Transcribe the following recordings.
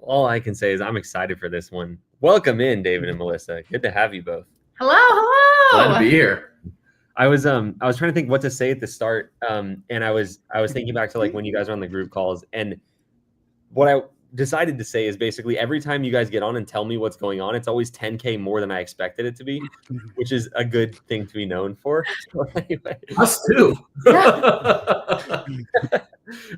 all I can say is I'm excited for this one. Welcome in, David and Melissa. Good to have you both. Hello. Glad to be here. I was trying to think what to say at the start, and I was thinking back to like when you guys are on the group calls, and what I decided to say is basically every time you guys get on and tell me what's going on, it's always 10K more than I expected it to be, which is a good thing to be known for. So anyway, Us too.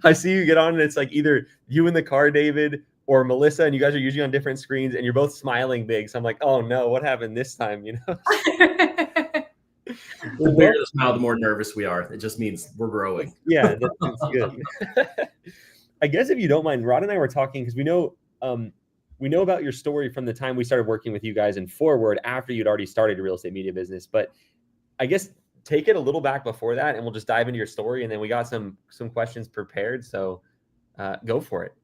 I see you get on and it's like either you in the car, David, or Melissa, and you guys are usually on different screens and you're both smiling big. So I'm like, oh no, what happened this time? You know. The bigger the smile, the more nervous we are. It just means we're growing. Yeah, that's good. I guess if you don't mind, Rod and I were talking because we know about your story from the time we started working with you guys and forward after you'd already started a real estate media business. But I guess take it a little back before that, and we'll just dive into your story. And then we got some questions prepared, so go for it.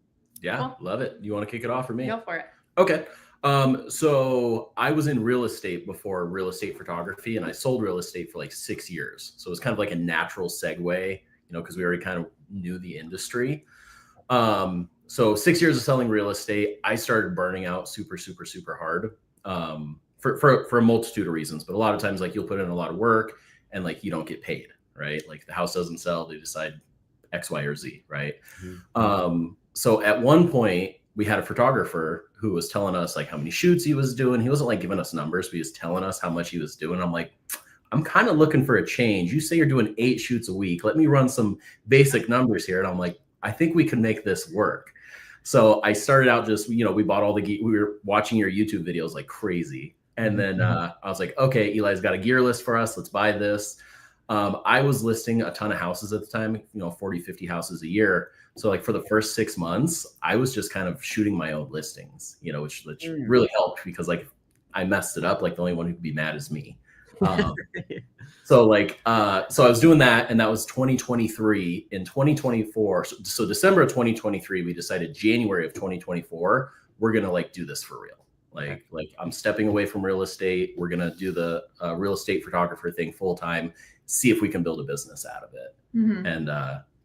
Yeah, cool. Love it. You want to kick it off for me? Go for it. Okay. So I was in real estate before real estate photography, and I sold real estate for like 6 years. So it was kind of like a natural segue, because we already kind of knew the industry. So 6 years of selling real estate, I started burning out super hard, for a multitude of reasons. But a lot of times, like, you'll put in a lot of work and like you don't get paid, right? Like the house doesn't sell, they decide X, Y, or Z, right? Mm-hmm. So at one point we had a photographer who was telling us like how many shoots he was doing. He wasn't like giving us numbers, but he was telling us how much he was doing. I'm like, I'm kind of looking for a change. You say you're doing 8 shoots a week. Let me run some basic numbers here. And I'm like, I think we can make this work. So I started out just, we bought we were watching your YouTube videos like crazy. And then I was like, okay, Eli's got a gear list for us. Let's buy this. I was listing a ton of houses at the time, 40, 50 houses a year. So like for the first 6 months, I was just kind of shooting my own listings, which really helped because like I messed it up. Like the only one who could be mad is me. So I was doing that, and that was 2023. In 2024, so December of 2023, we decided January of 2024, we're going to like do this for real. Like I'm stepping away from real estate. We're going to do the real estate photographer thing full time, see if we can build a business out of it. Mm-hmm. And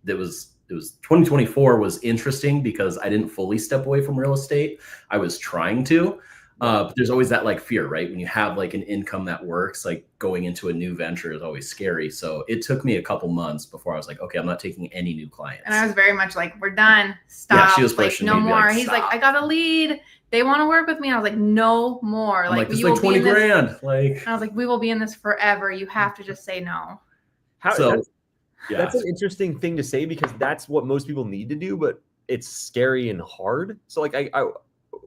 it was 2024 was interesting because I didn't fully step away from real estate. I was trying to. But there's always that like fear, right? When you have like an income that works, like going into a new venture is always scary. So it took me a couple months before I was like, okay, I'm not taking any new clients. And I was very much like, we're done. Stop. Yeah, she was pushing like, no me, more. Like, he's like, I got a lead. They want to work with me. I was like, no more. Like this is like 20 grand. Like I was like, we will be in this forever. You have to just say no. That's an interesting thing to say because that's what most people need to do, but it's scary and hard. So like, I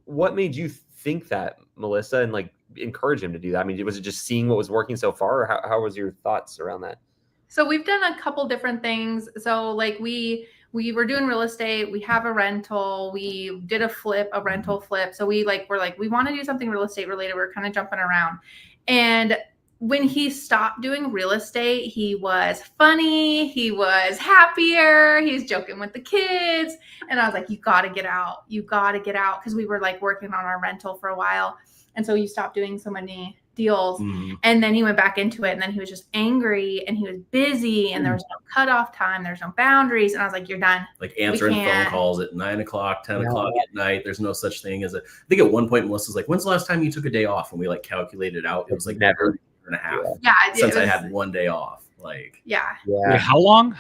what made you think that, Melissa, and like encourage him to do that? I mean, was it just seeing what was working so far, or how was your thoughts around that? So we've done a couple different things. So like we were doing real estate, we have a rental, we did a rental flip. So we want to do something real estate related. We're kind of jumping around. And when he stopped doing real estate, he was funny. He was happier. He was joking with the kids. And I was like, you got to get out. You got to get out. Because we were like working on our rental for a while. And so you stopped doing so many deals. Mm-hmm. And then he went back into it. And then he was just angry and he was busy and there was no cutoff time. There's no boundaries. And I was like, you're done. Like answering phone calls at 9 o'clock, 10 o'clock at night. There's no such thing as I think at one point, Melissa's like, when's the last time you took a day off? And we like calculated out. It was like never. And a half since I had 1 day off. Like Wait, how long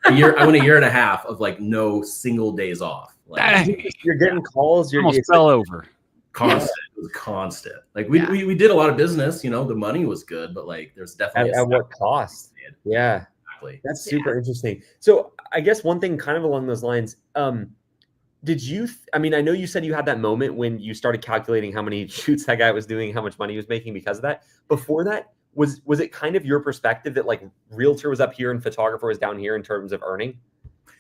a year? I went a year and a half of like no single days off. Like you're getting calls, you're almost fell over. Constant. It was constant. Like we did a lot of business, the money was good, but like there's definitely at what cost. Yeah, exactly. That's super interesting. So I guess one thing kind of along those lines, did you, I know you said you had that moment when you started calculating how many shoots that guy was doing, how much money he was making because of that. Before that, was it kind of your perspective that like realtor was up here and photographer was down here in terms of earning?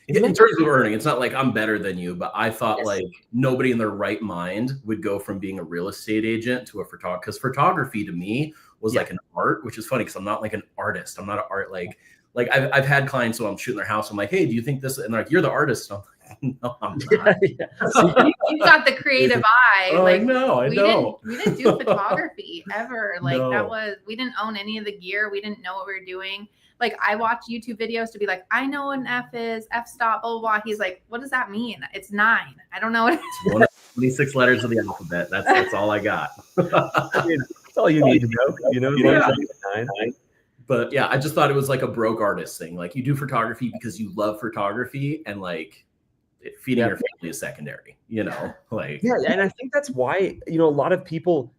In terms of earning, it's not like I'm better than you, but I thought like nobody in their right mind would go from being a real estate agent to a photographer. Because photography to me was like an art, which is funny because I'm not like an artist. I'm not an art like I've had clients who I'm shooting their house. I'm like, hey, do you think this? And they're like, you're the artist. I'm like, no, I'm not. You've got the creative eye. Oh, like, no, I don't. We didn't do photography ever. Like no. we didn't own any of the gear. We didn't know what we were doing. like I watch YouTube videos to be like, I know what an F is, f-stop, blah, blah, blah. He's like, what does that mean? It's 9. I don't know what it is. One of the 26 letters of the alphabet. That's all I got. I mean, that's all you need to know. You know, Yeah. 9. But yeah, I just thought it was like a broke artist thing. Like you do photography because you love photography, and like feeding your family is secondary, you know, like. Yeah. And I think that's why, you know, a lot of people,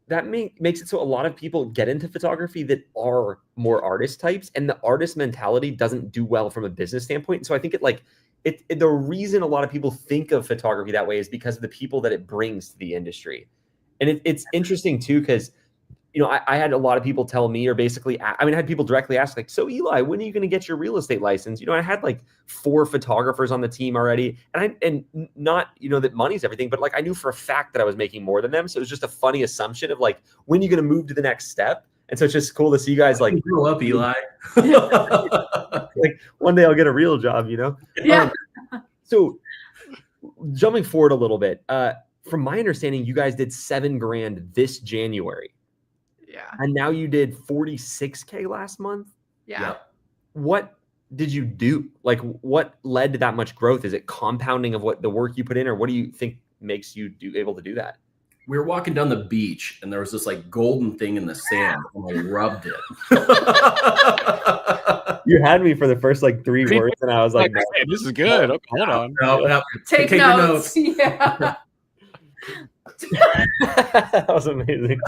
that makes it so a lot of people get into photography that are more artist types, and the artist mentality doesn't do well from a business standpoint. So I think the reason a lot of people think of photography that way is because of the people that it brings to the industry. And it's interesting too, because, you know, I had a lot of people tell me, or basically, I mean, I had people directly ask, like, so Eli, when are you going to get your real estate license? You know, I had like 4 photographers on the team already, and not, you know, that money's everything, but like I knew for a fact that I was making more than them. So it was just a funny assumption of like, when are you going to move to the next step? And so it's just cool to see you guys like grow up, Eli. Like one day I'll get a real job, you know? Yeah. So jumping forward a little bit, from my understanding, you guys did $7,000 this January. Yeah. And now you did 46K last month. Yeah. Yep. What did you do? Like, what led to that much growth? Is it compounding of what the work you put in, or what do you think makes you able to do that? We were walking down the beach, and there was this like golden thing in the sand, and I rubbed it. You had me for the first like 3 words, and I was like, hey, this is good. Okay, hold on. No, Take your notes. Yeah. that was amazing.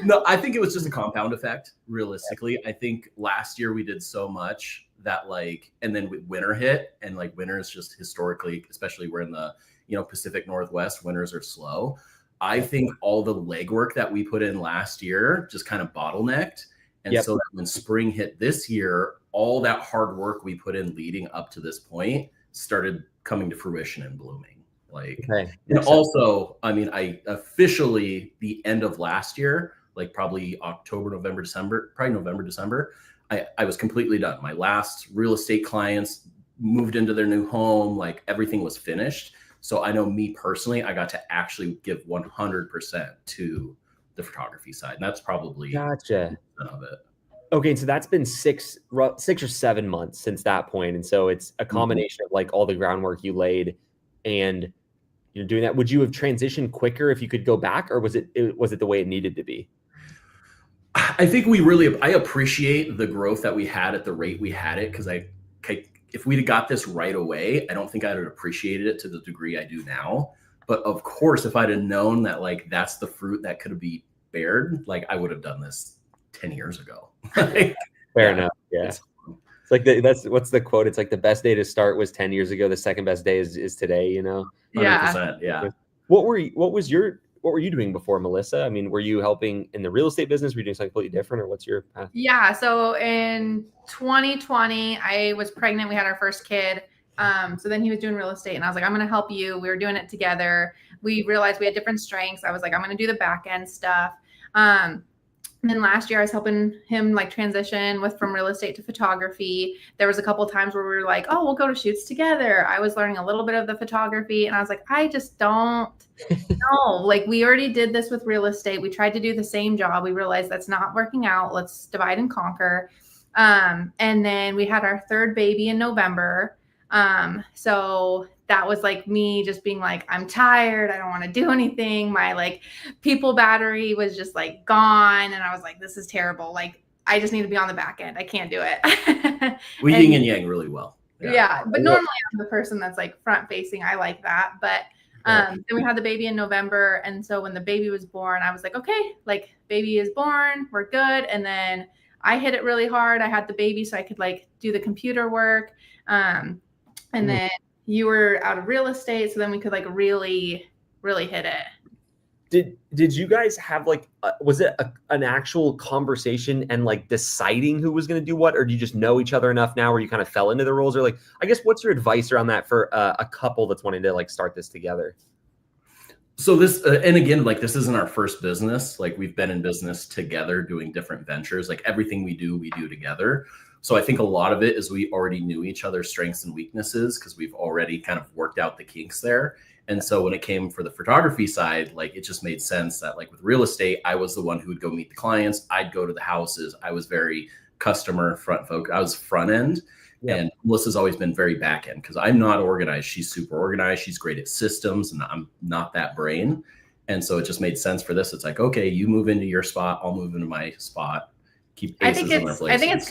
No, I think it was just a compound effect. Realistically, I think last year we did so much that like, and then winter hit, and like winter is just historically, especially we're in the, you know, Pacific Northwest, winters are slow. I think all the legwork that we put in last year just kind of bottlenecked. And so that when spring hit this year, all that hard work we put in leading up to this point started coming to fruition and blooming. Like, and also, I mean, I officially the end of last year, like probably October, November, December, probably November, December, I was completely done. My last real estate clients moved into their new home, like everything was finished. So I know me personally, I got to actually give 100% to the photography side. And that's probably gotcha of it. Okay, so that's been 6 or 7 months since that point. And so it's a combination of like all the groundwork you laid, and you're doing that. Would you have transitioned quicker if you could go back, or was it the way it needed to be? I think I appreciate the growth that we had at the rate we had it, because if we'd have got this right away, I don't think I'd have appreciated it to the degree I do now. But of course, if I'd have known that like that's the fruit that could be bared, like I would have done this 10 years ago. Fair enough. Yeah. It's like what's the quote? It's like the best day to start was 10 years ago. The second best day is today, you know? 100%, yeah. What were you doing before, Melissa? I mean, were you helping in the real estate business? Were you doing something completely different, or what's your path? Yeah. So in 2020, I was pregnant. We had our first kid. So then he was doing real estate, and I was like, I'm going to help you. We were doing it together. We realized we had different strengths. I was like, I'm going to do the back end stuff. And then last year I was helping him like transition from real estate to photography. There was a couple of times where we were like, oh, we'll go to shoots together. I was learning a little bit of the photography, and I was like, I just don't know. Like, we already did this with real estate. We tried to do the same job. We realized that's not working out. Let's divide and conquer. And then we had our 3rd baby in November. So that was like me just being like, I'm tired. I don't want to do anything. My like people battery was just like gone. And I was like, this is terrible. Like, I just need to be on the back end. I can't do it. We yin and yang really well. Yeah. But normally I'm the person that's like front facing. I like that. But then we had the baby in November. And so when the baby was born, I was like, okay, like baby is born. We're good. And then I hit it really hard. I had the baby so I could like do the computer work. And then you were out of real estate, so then we could like really hit it. Did you guys have like was it an actual conversation and like deciding who was going to do what, or do you just know each other enough now where you kind of fell into the roles? Or like, I guess, what's your advice around that for a couple that's wanting to like start this together? So this, and again, like this isn't our first business. Like we've been in business together doing different ventures. Like everything we do together. So I think a lot of it is we already knew each other's strengths and weaknesses because we've already kind of worked out the kinks there. And so when it came for the photography side, like it just made sense that like with real estate, I was the one who would go meet the clients. I'd go to the houses. I was very customer front focus. I was front end. Yep. And Melissa's always been very back end because I'm not organized. She's super organized. She's great at systems, and I'm not that brain. And so it just made sense for this. It's like, okay, you move into your spot, I'll move into my spot. Keep aces in their places. I think it's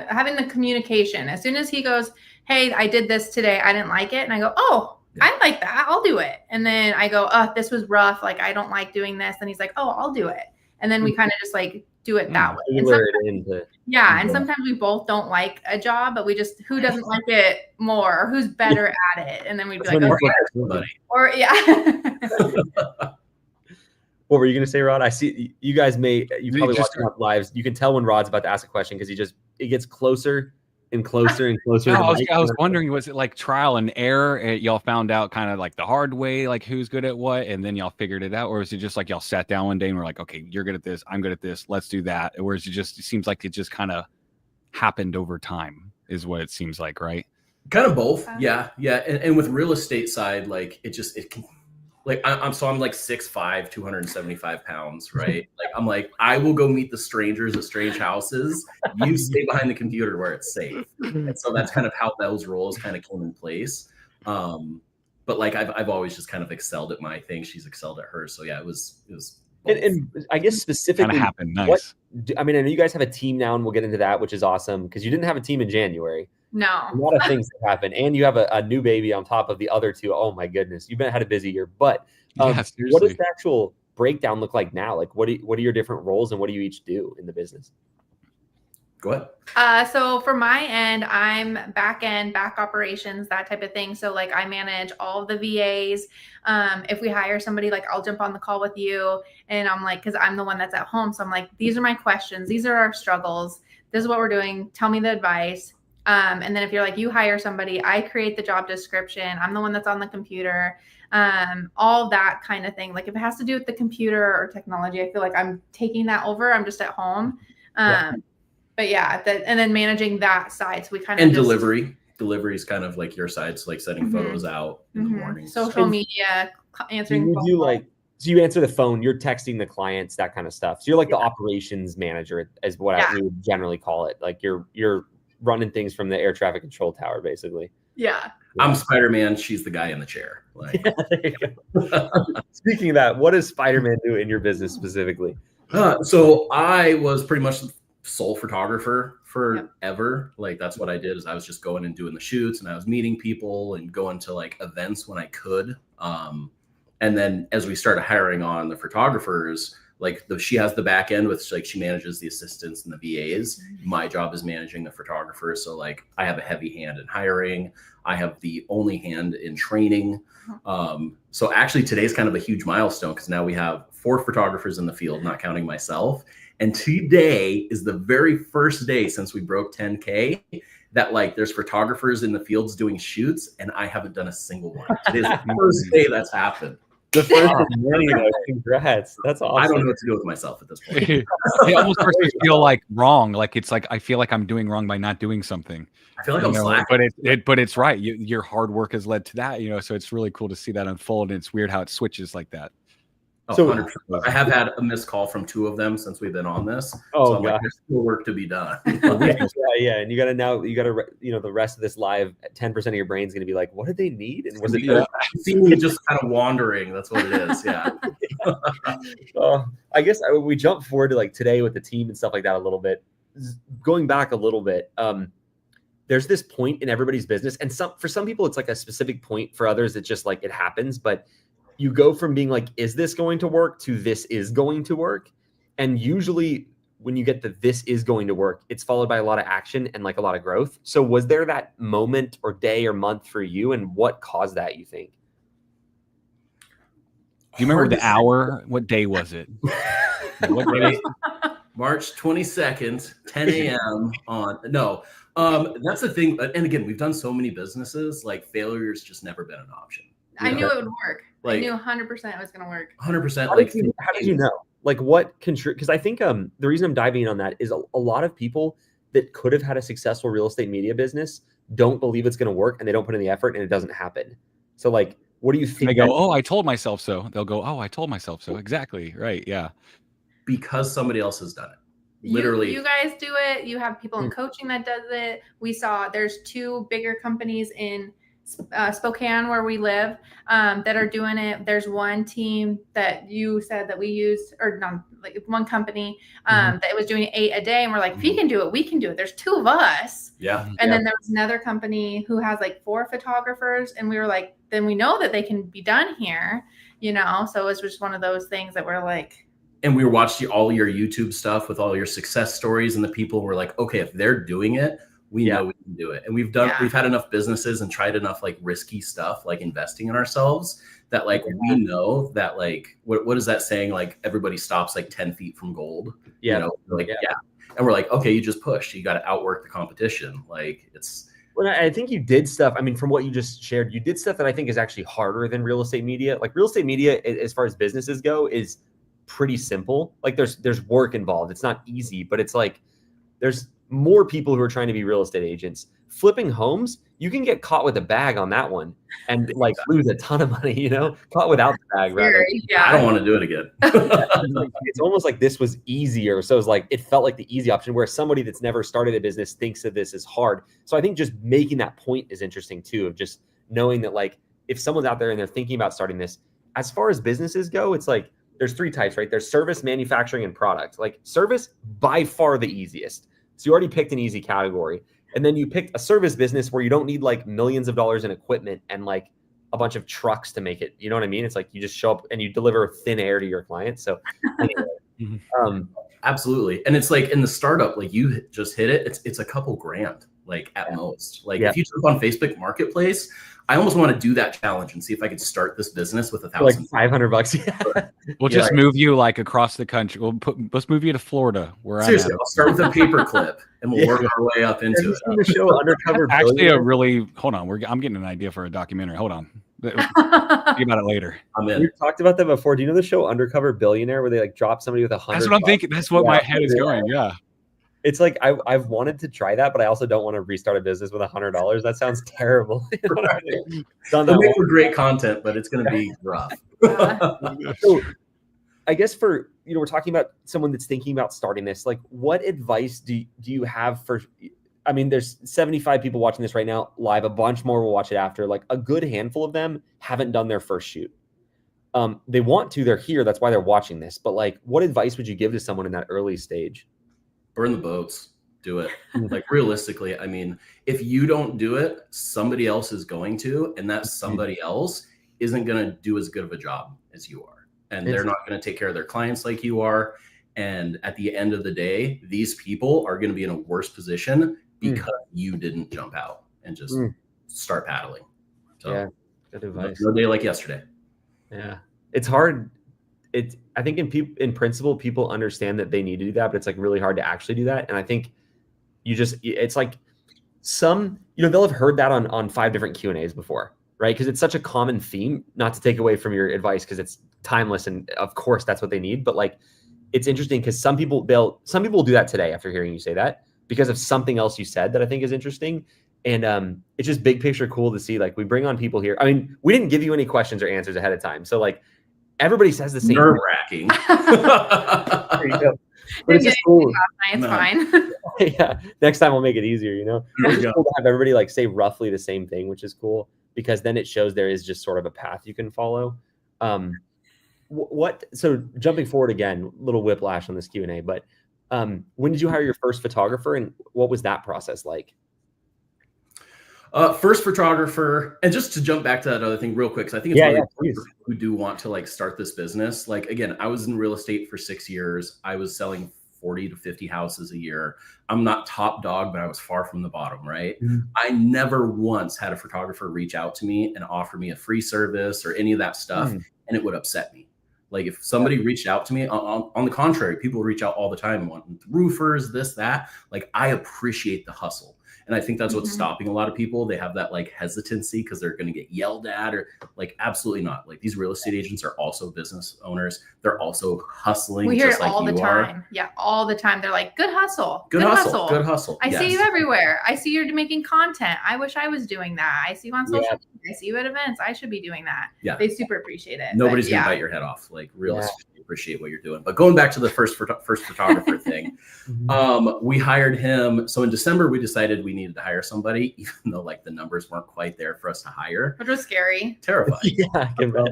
having the communication. As soon as he goes, hey, I did this today, I didn't like it, and I go, oh, yeah, I like that, I'll do it. And then I go, oh, this was rough, like I don't like doing this. And he's like, oh, I'll do it. And then we kind of just like do it that way. And sometimes we both don't like a job, but we just, who doesn't like it more, or who's better at it? And then we'd be like, okay. Or What were you going to say, Rod? I see you guys you probably watch enough lives. You can tell when Rod's about to ask a question because it gets closer and closer and closer. No, I was wondering, was it like trial and error? Y'all found out kind of like the hard way, like who's good at what, and then y'all figured it out? Or is it just like y'all sat down one day and were like, okay, you're good at this, I'm good at this, let's do that? Or is it seems like it just kind of happened over time is what it seems like, right? Kind of both. Yeah. And with real estate side, like it can, like I'm like 6'5", 275 pounds, right? Like I'm like, I will go meet the strangers at strange houses. You stay behind the computer where it's safe. And so that's kind of how those roles kind of came in place. But like I've always just kind of excelled at my thing. She's excelled at hers. So yeah, it was. And I guess specifically, kind of happened. Nice. I mean, I know you guys have a team now, and we'll get into that, which is awesome because you didn't have a team in January. No. A lot of things have happened, and you have a new baby on top of the other two. Oh my goodness, you've had a busy year. But what does the actual breakdown look like now? Like, what are your different roles, and what do you each do in the business? Go ahead. So for my end, I'm back operations, that type of thing. So like I manage all of the VAs. If we hire somebody, like I'll jump on the call with you, and I'm like, because I'm the one that's at home. So I'm like, these are my questions. These are our struggles. This is what we're doing. Tell me the advice. And then if you're like, you hire somebody, I create the job description. I'm the one that's on the computer. All that kind of thing. Like if it has to do with the computer or technology, I feel like I'm taking that over. I'm just at home. But yeah, and then managing that side. So we kind of delivery is kind of like your side. So like sending photos out in the morning. Social media, answering phone. So you answer the phone, you're texting the clients, that kind of stuff. So you're like the operations manager is what we would generally call it. Like you're running things from the air traffic control tower, basically. Yeah. I'm Spider-Man. She's the guy in the chair. Like. Speaking of that, what does Spider-Man do in your business specifically? So I was pretty much sole photographer forever. Like that's what I did is I was just going and doing the shoots, and I was meeting people and going to like events when I could. And then as we started hiring on the photographers, like she has the back end with like she manages the assistants and the VAs. My job is managing the photographers. So like I have a heavy hand in hiring. I have the only hand in training. So actually today's kind of a huge milestone because now we have 4 photographers in the field, not counting myself. And today is the very first day since we broke 10K that like there's photographers in the fields doing shoots, and I haven't done a single one. Today's the first day that's happened. The first morning, congrats. That's awesome. I don't know what to do with myself at this point. It almost starts to feel like wrong. Like it's like I feel like I'm doing wrong by not doing something. I feel like I'm slacking. But it's right. Your hard work has led to that. So it's really cool to see that unfold. And it's weird how it switches like that. Oh, so 100%. I have had a missed call from 2 of them since we've been on this. Oh, so like, there's still work to be done. Yeah. And you got to, the rest of this live, 10% of your brain's going to be like, what did they need? And was it see me just kind of wandering? That's what it is. Yeah. I guess we jump forward to like today with the team and stuff like that a little bit. Going back a little bit, there's this point in everybody's business, and for some people it's like a specific point. For others, it's just like it happens, but you go from being like, is this going to work to this is going to work. And usually when you get this is going to work, it's followed by a lot of action and like a lot of growth. So was there that moment or day or month for you, and what caused that, you think? Do you remember the hour? What day was it? What day? March 22nd, 10 a.m. That's the thing. And again, we've done so many businesses, like failure's just never been an option. I knew it would work. I knew 100% it was going to work. 100%. How did you know? Like what contribute? Because I think the reason I'm diving in on that is a lot of people that could have had a successful real estate media business don't believe it's going to work, and they don't put in the effort, and it doesn't happen. So like, what do you think? They go, oh, I told myself so. They'll go, oh, I told myself so. Exactly. Right. Yeah. Because somebody else has done it. literally. You guys do it. You have people in coaching that does it. We saw there's 2 bigger companies in Spokane where we live that are doing it. There's one team that you said that we used, or not, like one company that was doing 8 a day, and we're like, if he can do it, we can do it. There's 2 of us. Yeah. And then there was another company who has like 4 photographers, and we were like, then we know that they can be done here, you know. So it was just one of those things that we're like. And we were watching all your YouTube stuff with all your success stories, and the people were like, okay, if they're doing it, we know we can do it. And we've had enough businesses and tried enough like risky stuff, like investing in ourselves, that like we know that like, what is that saying? Like everybody stops like 10 feet from gold. You know, like, And we're like, okay, you just push, you got to outwork the competition. Like it's. Well, I think you did stuff. I mean, from what you just shared, you did stuff that I think is actually harder than real estate media. Like real estate media, as far as businesses go, is pretty simple. Like there's work involved. It's not easy, but it's like there's more people who are trying to be real estate agents. Flipping homes, you can get caught with a bag on that one and like lose a ton of money, you know, caught without the bag. Rather. I don't want to do it again. It's almost like this was easier. So it's like, it felt like the easy option, where somebody that's never started a business thinks that this is hard. So I think just making that point is interesting too, of just knowing that like, if someone's out there and they're thinking about starting this, as far as businesses go, it's like, there's 3 types, right? There's service, manufacturing, and product. Like service, by far the easiest. So you already picked an easy category. And then you picked a service business where you don't need like millions of dollars in equipment and like a bunch of trucks to make it. You know what I mean? It's like you just show up and you deliver thin air to your clients. So anyway, absolutely. And it's like in the startup, like you just hit it. It's a couple grand, like at most. Like if you jump on Facebook Marketplace, I almost want to do that challenge and see if I could start this business with $1,000. Like $500. We'll just move you like across the country. Let's move you to Florida, where seriously, I'll start with a paperclip and we'll work our way up into it. The show Undercover Actually, hold on. I'm getting an idea for a documentary. Hold on. Think about it later. I'm in. We've talked about that before. Do you know the show Undercover Billionaire, where they like drop somebody with $100? That's what I'm thinking. That's what my head is going. Yeah. It's like I've wanted to try that, but I also don't want to restart a business with $100. That sounds terrible. You know what I mean? It'll make for great content, but it's going to be rough. So I guess we're talking about someone that's thinking about starting this. Like, what advice do you have for? I mean, there's 75 people watching this right now live. A bunch more will watch it after. Like a good handful of them haven't done their first shoot. They want to. They're here. That's why they're watching this. But like, what advice would you give to someone in that early stage? Burn the boats, do it. Like realistically, I mean, if you don't do it, somebody else is going to, and that somebody else isn't going to do as good of a job as you are. And they're not going to take care of their clients like you are. And at the end of the day, these people are going to be in a worse position because you didn't jump out and just start paddling. So yeah, good advice. No day like yesterday. Yeah. It's hard. I think in principle, people understand that they need to do that, but it's like really hard to actually do that. And I think it's like they'll have heard that on 5 different Q&As before, right? Because it's such a common theme, not to take away from your advice, because it's timeless. And of course that's what they need. But like, it's interesting because some people will do that today after hearing you say that because of something else you said that I think is interesting. And it's just big picture cool to see, like, we bring on people here. I mean, we didn't give you any questions or answers ahead of time. So like, everybody says the same. Nerve-wracking. There you go. But it's just cool. It's fine. Yeah. Next time we'll make it easier, you know? It's just cool to have everybody like say roughly the same thing, which is cool because then it shows there is just sort of a path you can follow. So jumping forward again, little whiplash on this Q&A, but when did you hire your first photographer and what was that process like? First photographer, and just to jump back to that other thing real quick, because I think it's really important for people who do want to like start this business. Like, again, I was in real estate for 6 years. I was selling 40 to 50 houses a year. I'm not top dog, but I was far from the bottom, right? Mm-hmm. I never once had a photographer reach out to me and offer me a free service or any of that stuff, and it would upset me. Like if somebody reached out to me, on the contrary, people reach out all the time, wanting roofers, this, that. Like, I appreciate the hustle. And I think that's what's stopping a lot of people. They have that like hesitancy because they're going to get yelled at or like, absolutely not. Like, these real estate agents are also business owners. They're also hustling. We hear just it all like the time. Yeah, all the time. They're like, good hustle. Good hustle. Good hustle. I see you everywhere. I see you're making content. I wish I was doing that. I see you on social media. I see you at events. I should be doing that. Yeah. They super appreciate it. Nobody's going to bite your head off. Like, real appreciate what you're doing. But going back to the first photographer thing, we hired him. So in December, we decided we needed to hire somebody, even though like the numbers weren't quite there for us to hire. Which was scary. Terrifying. Yeah, I can bet.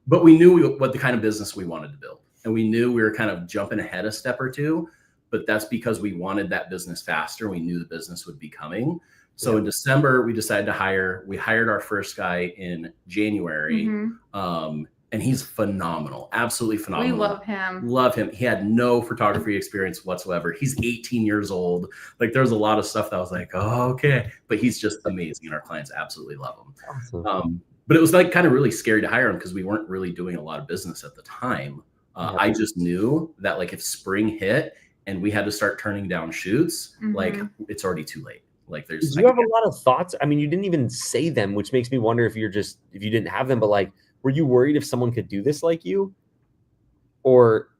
But we knew what the kind of business we wanted to build. And we knew we were kind of jumping ahead a step or two, but that's because we wanted that business faster. We knew the business would be coming. So in December, we decided to hire. We hired our first guy in January. And he's phenomenal, absolutely phenomenal. We love him. Love him. He had no photography experience whatsoever. He's 18 years old. Like there's a lot of stuff that I was like, oh, okay. But he's just amazing. And our clients absolutely love him. Awesome. But it was like kind of really scary to hire him because we weren't really doing a lot of business at the time. I just knew that like if spring hit and we had to start turning down shoots, like it's already too late. Like there's. Do you have a lot of thoughts? I mean, you didn't even say them, which makes me wonder if you didn't have them, but like, were you worried if someone could do this like you? Or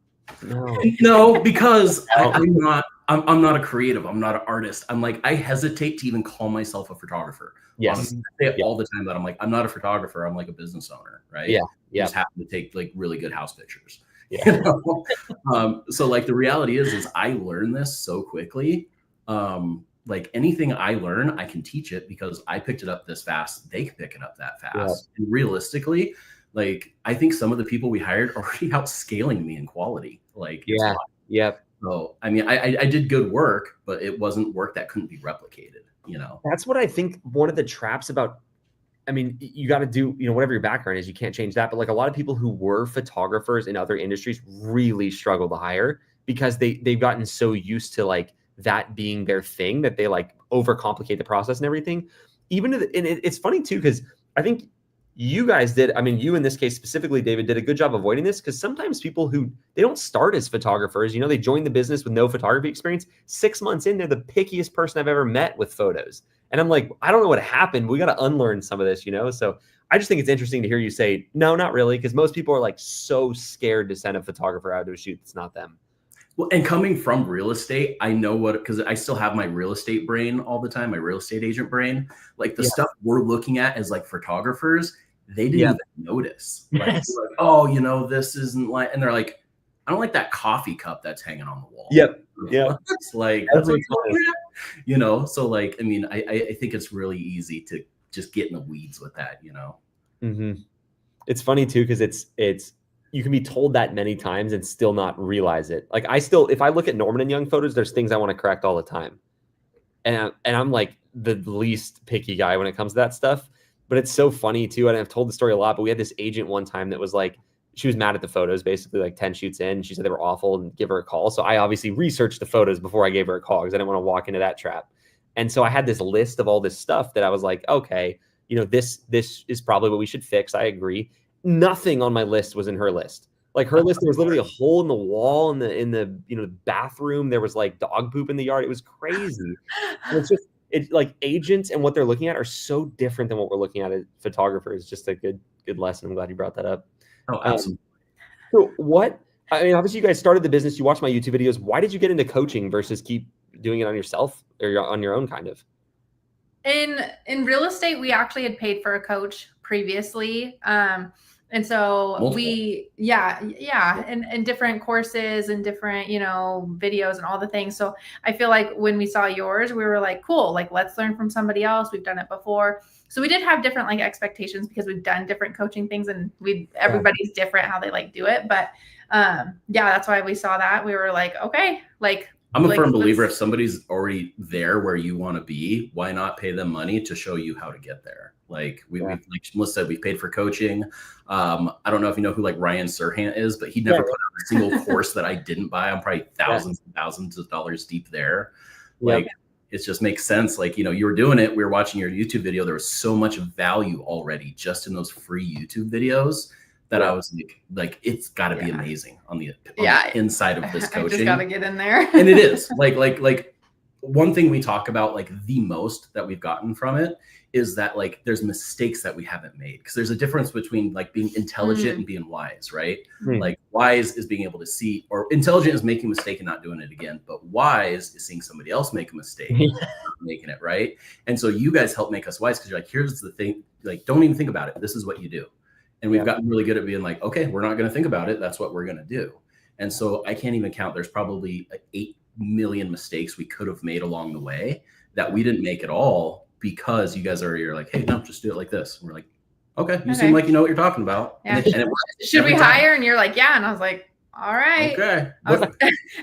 no? No, because I'm not a creative. I'm not an artist. I'm like, I hesitate to even call myself a photographer. Yes. Honestly, I say it all the time that I'm like, I'm not a photographer. I'm like a business owner, right? Yeah. I just happen to take like really good house pictures. Yeah. You know? So like the reality is I learned this so quickly. Like anything I learn, I can teach it because I picked it up this fast. They can pick it up that fast. Yeah. And realistically, like I think some of the people we hired are already outscaling me in quality. Like, So, I mean, I did good work, but it wasn't work that couldn't be replicated, you know? That's what I think one of the traps about, I mean, you got to do, you know, whatever your background is, you can't change that. But like a lot of people who were photographers in other industries really struggle to hire because they've gotten so used to like that being their thing that they like overcomplicate the process and everything. And it's funny too, because I think you guys did, I mean, you in this case specifically, David, did a good job avoiding this because sometimes people who, they don't start as photographers, you know, they join the business with no photography experience. 6 months in, they're the pickiest person I've ever met with photos. And I'm like, I don't know what happened. We got to unlearn some of this, you know? So I just think it's interesting to hear you say, no, not really. Because most people are like so scared to send a photographer out to a shoot. It's not them. Well, and coming from real estate, I know because I still have my real estate brain all the time, my real estate agent brain. Like the stuff we're looking at as like photographers, they didn't even notice. Like, oh, you know, this isn't like, and they're like, I don't like that coffee cup that's hanging on the wall. Yep. Yeah. It's like, that's like, you know, so like, I mean, I think it's really easy to just get in the weeds with that, you know? It's funny too, because it's, you can be told that many times and still not realize it. Like if I look at Norman and Young photos, there's things I want to correct all the time. And I'm like the least picky guy when it comes to that stuff, but it's so funny too. And I've told the story a lot, but we had this agent one time that was like, she was mad at the photos, basically like 10 shoots in. She said they were awful and give her a call. So I obviously researched the photos before I gave her a call because I didn't want to walk into that trap. And so I had this list of all this stuff that I was like, okay, you know, this is probably what we should fix. I agree. Nothing on my list was in her list. Like her list, there was literally a hole in the wall in the you know, bathroom. There was like dog poop in the yard. It was crazy. And it's like agents and what they're looking at are so different than what we're looking at as photographers. Just a good lesson. I'm glad you brought that up. Oh, absolutely. So I mean, obviously you guys started the business. You watched my YouTube videos. Why did you get into coaching versus keep doing it on yourself or on your own kind of? In real estate, we actually had paid for a coach previously. And so and different courses and different, you know, videos and all the things. So I feel like when we saw yours, we were like, cool, like let's learn from somebody else. We've done it before. So we did have different like expectations because we've done different coaching things and everybody's different how they like do it. But that's why we saw that. We were like, okay, like I'm a firm believer if somebody's already there where you want to be, why not pay them money to show you how to get there? Like we like Melissa said, we've paid for coaching. I don't know if you know who like Ryan Serhant is, but he never put out a single course that I didn't buy. I'm probably thousands and thousands of dollars deep there. Like it just makes sense. Like, you know, you were doing it. We were watching your YouTube video. There was so much value already just in those free YouTube videos that I was like, it's got to be amazing on the inside of this coaching. I just got to get in there. And it is like one thing we talk about like the most that we've gotten from it is that like there's mistakes that we haven't made because there's a difference between like being intelligent and being wise, right? Like wise is being able to see, or intelligent is making a mistake and not doing it again, but wise is seeing somebody else make a mistake and not making it right. And so you guys help make us wise because you're like, here's the thing, like don't even think about it. This is what you do. And we've gotten really good at being like, okay, we're not going to think about it. That's what we're going to do. And so I can't even count. There's probably 8 million mistakes we could have made along the way that we didn't make at all because you guys you're like, hey, no, just do it like this. And we're like, okay, you seem like you know what you're talking about. Yeah. And it works. Should we hire? And you're like, yeah. And I was like, all right. Okay.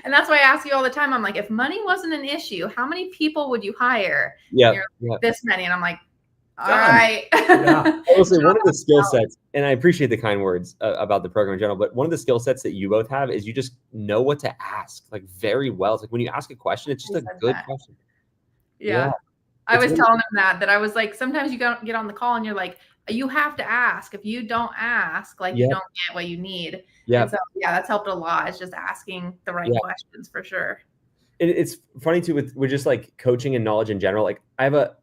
And that's why I ask you all the time. I'm like, if money wasn't an issue, how many people would you hire? Yeah. Like, this many. And I'm like, all right. Yeah. Also, one of the skill sets, and I appreciate the kind words about the program in general, but one of the skill sets that you both have is you just know what to ask like very well. It's like when you ask a question, it's just a good question. Yeah. I was telling him that I was like, sometimes you get on the call and you're like, you have to ask. If you don't ask, like you don't get what you need. Yeah. And so that's helped a lot. It's just asking the right questions for sure. It's funny too with just like coaching and knowledge in general. Like I have a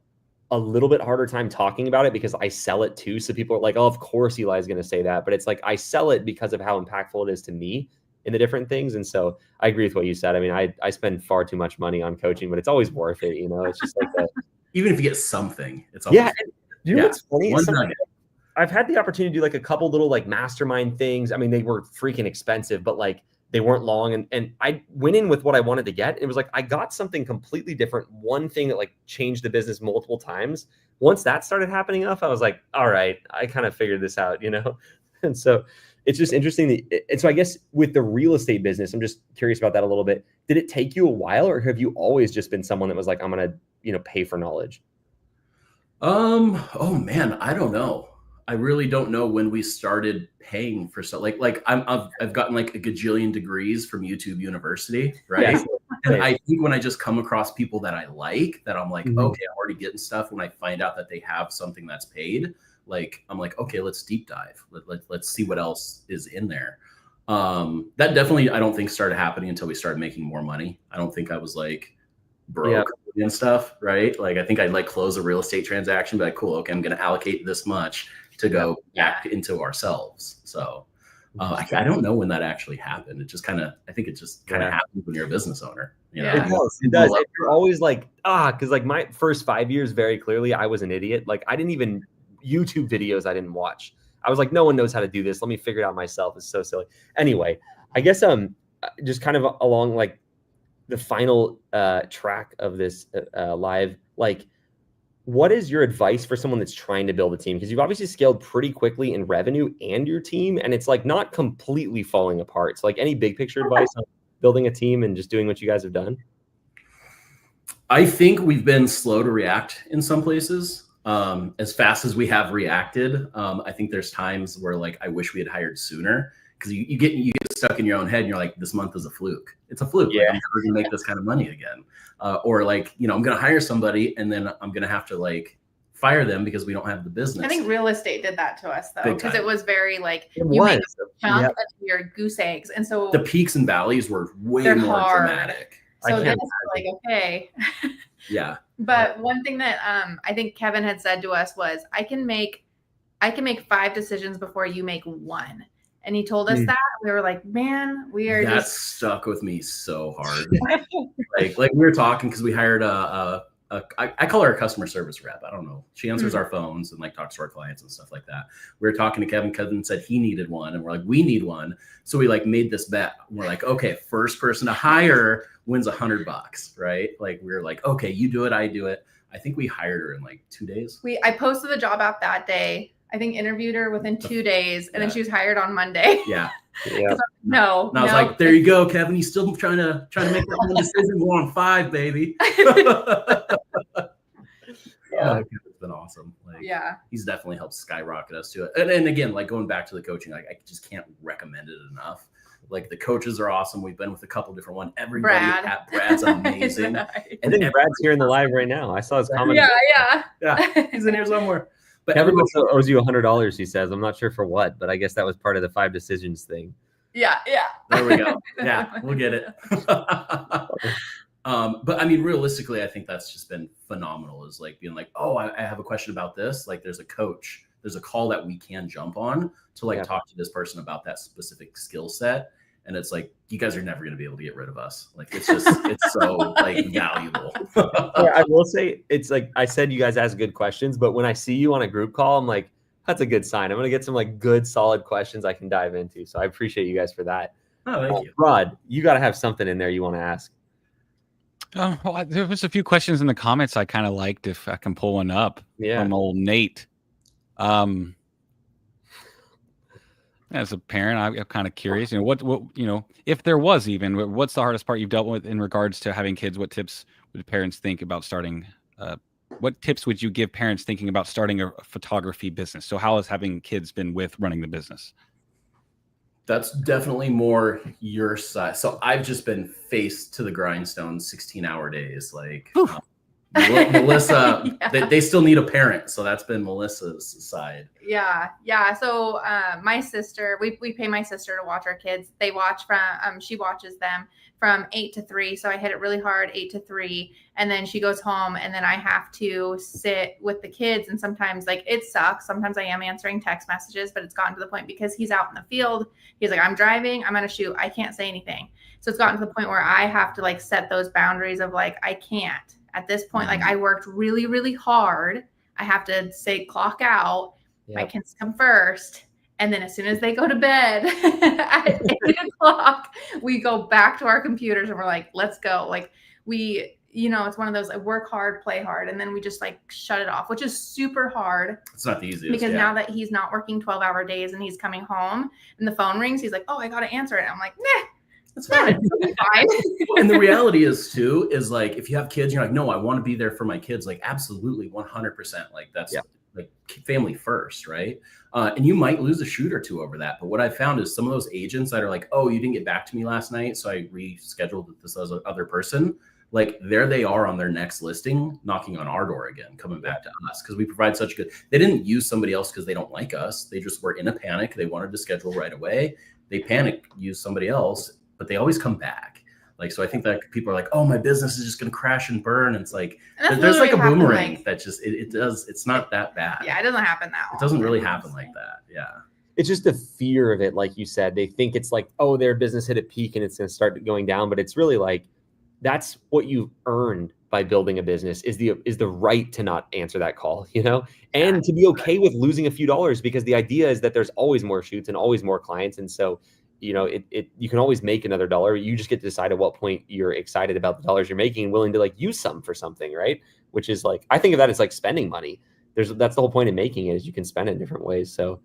little bit harder time talking about it because I sell it too. So people are like, oh, of course Eli's going to say that. But it's like, I sell it because of how impactful it is to me in the different things. And so I agree with what you said. I mean, I spend far too much money on coaching, but it's always worth it. You know, it's just like that. Even if you get something, it's always you know what's funny? I've had the opportunity to do like a couple little like mastermind things. I mean, they were freaking expensive, but like they weren't long. And I went in with what I wanted to get. It was like, I got something completely different. One thing that like changed the business multiple times. Once that started happening enough, I was like, all right, I kind of figured this out, you know? And so it's just interesting. And so I guess with the real estate business, I'm just curious about that a little bit. Did it take you a while or have you always just been someone that was like, I'm going to, pay for knowledge? Oh man, I don't know. I really don't know when we started paying for stuff. Like I've gotten like a gajillion degrees from YouTube University, right? Yes. And I think when I just come across people that I like, that I'm like, okay, I'm already getting stuff. When I find out that they have something that's paid, like I'm like, okay, let's deep dive. Let's see what else is in there. That definitely I don't think started happening until we started making more money. I don't think I was like broke and stuff, right? Like I think I'd like close a real estate transaction, be like, cool, okay, I'm going to allocate this much to go back into ourselves. So I don't know when that actually happened. It just I think it just kind of happens when you're a business owner. You know? It does. You're always like, because like my first 5 years, very clearly, I was an idiot. Like I didn't even YouTube videos I didn't watch. I was like, no one knows how to do this. Let me figure it out myself. It's so silly. Anyway, I guess just kind of along like the final track of this live, like, what is your advice for someone that's trying to build a team? Because you've obviously scaled pretty quickly in revenue and your team, and it's like not completely falling apart. So like any big picture advice on building a team and just doing what you guys have done? I think we've been slow to react in some places. As fast as we have reacted, I think there's times where like, I wish we had hired sooner. Because you get stuck in your own head and you're like, this month is a fluke. It's a fluke. Like, I'm never gonna make this kind of money again. Or like, I'm gonna hire somebody and then I'm gonna have to like fire them because we don't have the business. I think real estate did that to us though, because it was very like you make a chunk of your goose eggs, and so the peaks and valleys were way more dramatic. So then it's like, okay. Yeah. But one thing that I think Kevin had said to us was, I can make 5 decisions before you make one. And he told us that. We were like, man, we are that stuck with me so hard. like we were talking because we hired I call her a customer service rep. I don't know. She answers our phones and like talks to our clients and stuff like that. We were talking to Kevin. Kevin said he needed one. And we're like, we need one. So we like made this bet. We're like, okay, first person to hire wins $100, right? Like we were like, okay, you do it, I do it. I think we hired her in like 2 days. I posted the job app that day. I think interviewed her within 2 days, and then she was hired on Monday. Yeah. No. And I was like, there you go, Kevin. He's still trying to make that one decision. We're on 5, baby. It's been awesome. Like, he's definitely helped skyrocket us to it. And again, like going back to the coaching, like I just can't recommend it enough. Like the coaches are awesome. We've been with a couple different ones. Everybody at Brad's amazing. And then Brad's here in the live right now. I saw his comment. Yeah. He's in here somewhere. But Kevin also owes you $100, he says. I'm not sure for what, but I guess that was part of the 5 decisions thing. Yeah. There we go. Yeah, we'll get it. But I mean, realistically, I think that's just been phenomenal. Is like being like, oh, I have a question about this. Like there's a coach, there's a call that we can jump on to like talk to this person about that specific skill set. And it's like, you guys are never going to be able to get rid of us. Like, it's just, it's so like valuable. I will say, it's like, I said, you guys ask good questions, but when I see you on a group call, I'm like, That's a good sign. I'm going to get some like good, solid questions I can dive into. So I appreciate you guys for that. Oh, thank you. Rod, you got to have something in there you want to ask. Well, there was a few questions in the comments I kind of liked. If I can pull one up from old Nate. As a parent, I'm kind of curious. What if there was even, what's the hardest part you've dealt with in regards to having kids? What tips would parents think about starting? What tips would you give parents thinking about starting a photography business? So how has having kids been with running the business? That's definitely more your side. So I've just been face to the grindstone, 16-hour days. Like Melissa, they still need a parent. So that's been Melissa's side. Yeah. So my sister, we pay my sister to watch our kids. They watch from, she watches them from 8 to 3. So I hit it really hard, 8 to 3. And then she goes home and then I have to sit with the kids. And sometimes like it sucks. Sometimes I am answering text messages, but it's gotten to the point because he's out in the field. He's like, I'm driving, I'm going to shoot. I can't say anything. So it's gotten to the point where I have to like set those boundaries of like, I can't at this point. Like I worked really, really hard. I have to say clock out. Yep. My kids come first. And then as soon as they go to bed at 8 o'clock, we go back to our computers and we're like, let's go. Like we, it's one of those, like, work hard, play hard. And then we just like shut it off, which is super hard. It's not the easiest. Because now that he's not working 12-hour days and he's coming home and the phone rings, he's like, oh, I got to answer it. I'm like, nah. That's fine. And the reality is like, if you have kids, you're like, no, I want to be there for my kids. Like, absolutely. 100%. Like that's like family first. Right. And you might lose a shoot or two over that. But what I found is some of those agents that are like, oh, you didn't get back to me last night, so I rescheduled with this other person. Like there they are on their next listing, knocking on our door again, coming back to us because we provide such good. They didn't use somebody else because they don't like us. They just were in a panic. They wanted to schedule right away. They panicked, used somebody else, but they always come back. Like, so I think that people are like, oh, my business is just going to crash and burn. And it's like, there's like a boomerang that just, it does. It's not that bad. Yeah. It doesn't happen that way. It doesn't really happen like that. Yeah. It's just the fear of it. Like you said, they think it's like, oh, their business hit a peak and it's going to start going down. But it's really like, that's what you've earned by building a business is the right to not answer that call, and to be okay with losing a few dollars, because the idea is that there's always more shoots and always more clients. And so, you can always make another dollar. You just get to decide at what point you're excited about the dollars you're making and willing to like use some for something, right? Which is like, I think of that as like spending money. That's the whole point of making it, is you can spend it in different ways. So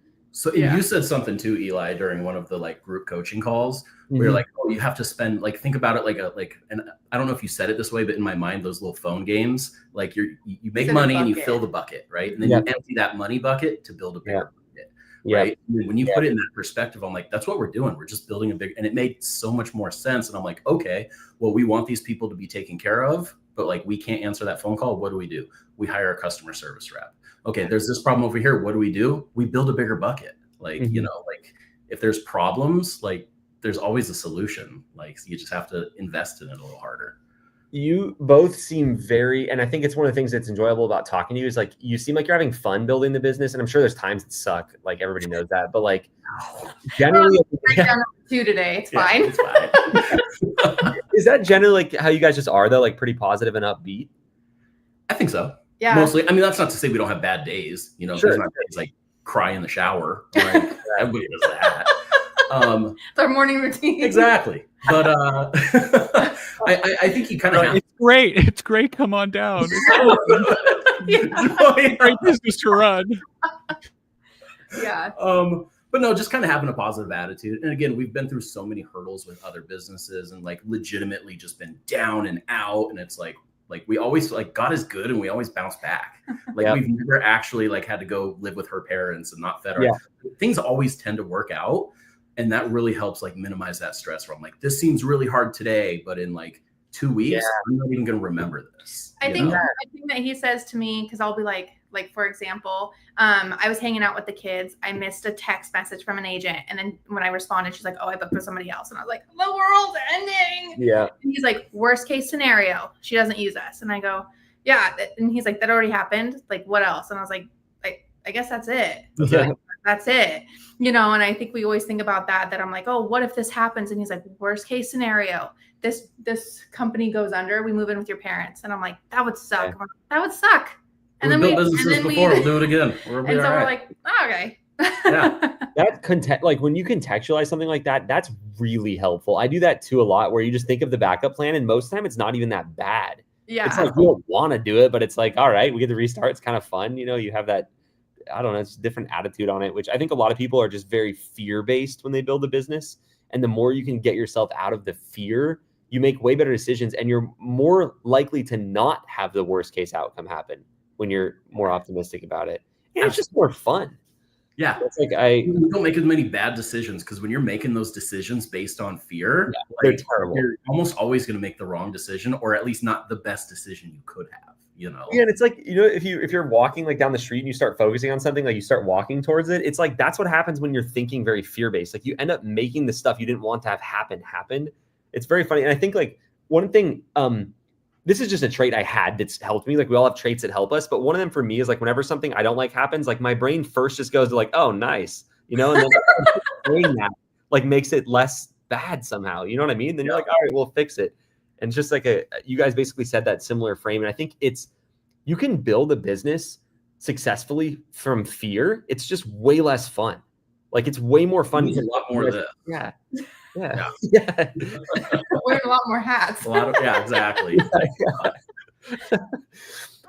you said something too, Eli, during one of the like group coaching calls where you're like, oh, you have to spend, like, think about it and I don't know if you said it this way, but in my mind, those little phone games, like you make money and you fill the bucket, right? And then you empty that money bucket to build a bigger bucket, right? And when you put it in that perspective, I'm like, that's what we're doing. We're just building and it made so much more sense. And I'm like, okay, well, we want these people to be taken care of, but like, we can't answer that phone call. What do? We hire a customer service rep. Okay, there's this problem over here. What do? We build a bigger bucket. Like, like if there's problems, like there's always a solution. Like you just have to invest in it a little harder. You both seem and I think it's one of the things that's enjoyable about talking to you is like, you seem like you're having fun building the business. And I'm sure there's times that suck. Like everybody knows that, but like generally two today. It's fine. It's fine. Is that generally like how you guys just are though? Like pretty positive and upbeat? I think so. Yeah. Mostly. I mean, that's not to say we don't have bad days, Sure. There's not days like cry in the shower. Like, everybody does that. It's our morning routine. Exactly. But I think you kind of have. It's great. It's great. Come on down. Great business to run. Yeah. But no, just kind of having a positive attitude. And again, we've been through so many hurdles with other businesses and like legitimately just been down and out. And it's like we always like God is good and we always bounce back. Like we've never actually like had to go live with her parents and not fed her. Things always tend to work out. And that really helps like minimize that stress where I'm like, this seems really hard today, but in like 2 weeks, I'm not even going to remember this. I think that he says to me, because I'll be like, for example, I was hanging out with the kids. I missed a text message from an agent. And then when I responded, she's like, oh, I booked with somebody else. And I was like, the world's ending. Yeah. And he's like, worst case scenario, she doesn't use us. And I go, yeah. And he's like, that already happened. Like, what else? And I was like, I guess that's it. Yeah. That's it. And I think we always think about that I'm like, oh, what if this happens? And he's like, worst case scenario, this company goes under, we move in with your parents. And I'm like, that would suck. Okay. That would suck. And We've then built businesses before. We'll do it again. We'll be and so all we're right. like, oh, okay. Yeah. That like when you contextualize something like that, that's really helpful. I do that too a lot, where you just think of the backup plan, and most of the time it's not even that bad. Yeah. It's like you don't want to do it, but it's like, all right, we get to restart. It's kind of fun. You know, you have that, I don't know, it's a different attitude on it, which I think a lot of people are just very fear-based when they build a business. And the more you can get yourself out of the fear, you make way better decisions, and you're more likely to not have the worst case outcome happen when you're more optimistic about it. And it's just more fun. Yeah. It's like you don't make as many bad decisions, because when you're making those decisions based on fear, they're terrible. You're almost always going to make the wrong decision, or at least not the best decision you could have, you know? Yeah, and it's like, you know, if you're walking like down the street and you start focusing on something, like you start walking towards it, it's like that's what happens when you're thinking very fear-based. Like you end up making the stuff you didn't want to have happen. It's very funny. And I think like one thing, this is just a trait I had that's helped me. Like we all have traits that help us, but one of them for me is like whenever something I don't like happens, like my brain first just goes to like, oh, nice, you know, and then saying that like makes it less bad somehow. You know what I mean? Then you're like, all right, we'll fix it. And it's just like you guys basically said that similar frame. And I think you can build a business successfully from fear. It's just way less fun. Like it's way more fun. There's a lot more of this. Yeah. Yeah. Wearing a lot more hats. Exactly.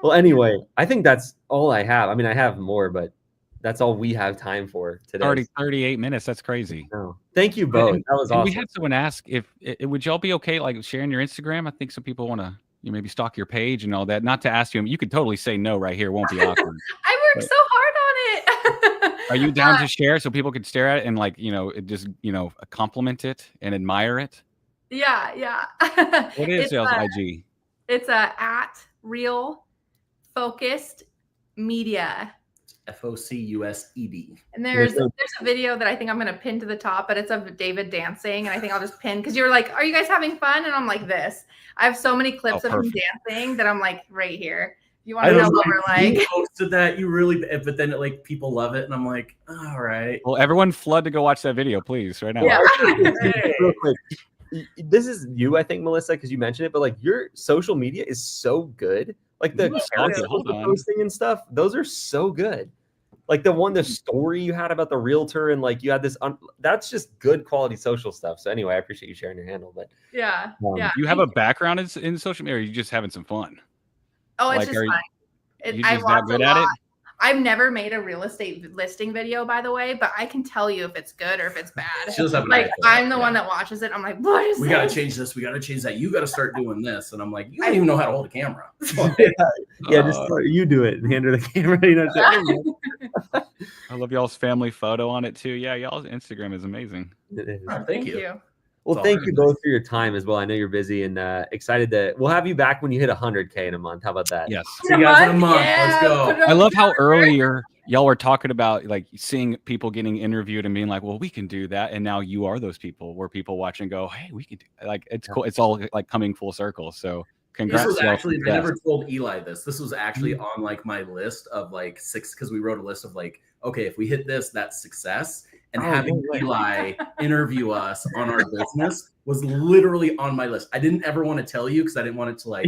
Well, anyway, I think that's all I have. I mean, I have more, but that's all we have time for today. Already 38 minutes. That's crazy. No. Thank you both. That was awesome. We had someone ask if would y'all be okay like sharing your Instagram? I think some people want to maybe stalk your page and all that. Not to ask you could totally say no right here. It won't be awkward. I worked so hard on it. Are you down to share so people could stare at it and like, just, compliment it and admire it? Yeah. What is y'all's IG? It's at Real Focused Media. FOCUSED. And there's a video that I think I'm going to pin to the top, but it's of David dancing. And I think I'll just pin because you're like, are you guys having fun? And I'm like this. I have so many clips of him dancing that I'm like right here. You want to know what we're like? You posted that, you really, but then like people love it, and I'm like, all right. Well, everyone flood to go watch that video, please, right now. Yeah. Real quick. This is you, I think, Melissa, because you mentioned it, but like your social media is so good. Like the posting and stuff, those are so good. Like the story you had about the realtor and like you had this, that's just good quality social stuff. So anyway, I appreciate you sharing your handle. But yeah. Do you have a background in social media, or are you just having some fun? Oh, it's just fun. You just that good at it? I've never made a real estate listing video, by the way, but I can tell you if it's good or if it's bad. Like I'm the one that watches it. I'm like, what is this? We got to change this. We got to change that. You got to start doing this. And I'm like, you don't even know how to hold a camera. Just you do it and hand her the camera. I love y'all's family photo on it too. Yeah, y'all's Instagram is amazing. It is. Oh, thank you. Well, thank you both for your time as well. I know you're busy and excited we'll have you back when you hit 100K in a month. How about that? Yes. See you guys in a month. Let's go. I love how earlier y'all were talking about like seeing people getting interviewed and being like, well, we can do that. And now you are those people where people watch and go, hey, we can do it. Like, it's cool. It's all like coming full circle. So congrats. This was actually, I never told Eli this. This was actually on like my list of like 6, because we wrote a list of like, okay, if we hit this, that's success. And having Eli interview us on our business was literally on my list. I didn't ever want to tell you because I didn't want it to like